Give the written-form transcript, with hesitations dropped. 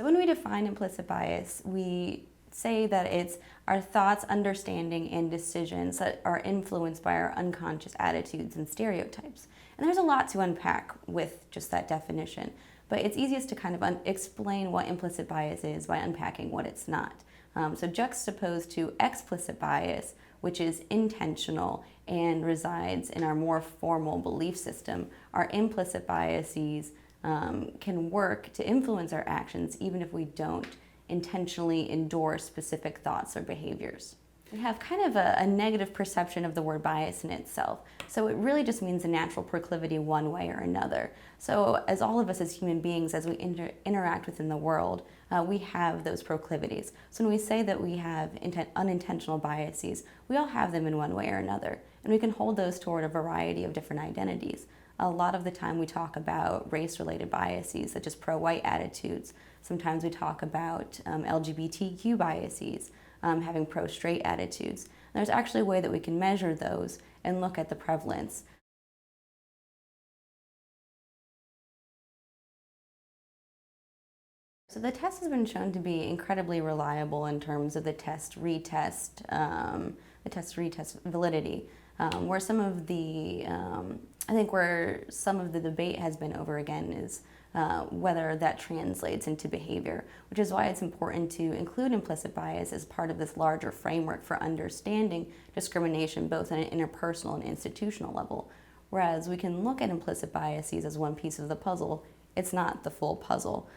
So when we define implicit bias, we say that it's our thoughts, understanding, and decisions that are influenced by our unconscious attitudes and stereotypes. And there's a lot to unpack with just that definition, but it's easiest to kind of explain what implicit bias is by unpacking what it's not. So juxtaposed to explicit bias, which is intentional and resides in our more formal belief system, our implicit biases can work to influence our actions even if we don't intentionally endorse specific thoughts or behaviors. We have kind of a negative perception of the word bias in itself. So it really just means a natural proclivity one way or another. So as all of us as human beings, as we interact within the world, we have those proclivities. So when we say that we have unintentional biases, we all have them in one way or another. And we can hold those toward a variety of different identities. A lot of the time we talk about race-related biases, such as pro-white attitudes. Sometimes we talk about LGBTQ biases, having pro-straight attitudes. There's actually a way that we can measure those and look at the prevalence. So the test has been shown to be incredibly reliable in terms of the test-retest validity. Where some of the, I think where some of the debate has been over again is whether that translates into behavior, which is why it's important to include implicit bias as part of this larger framework for understanding discrimination both at an interpersonal and institutional level. Whereas we can look at implicit biases as one piece of the puzzle, it's not the full puzzle.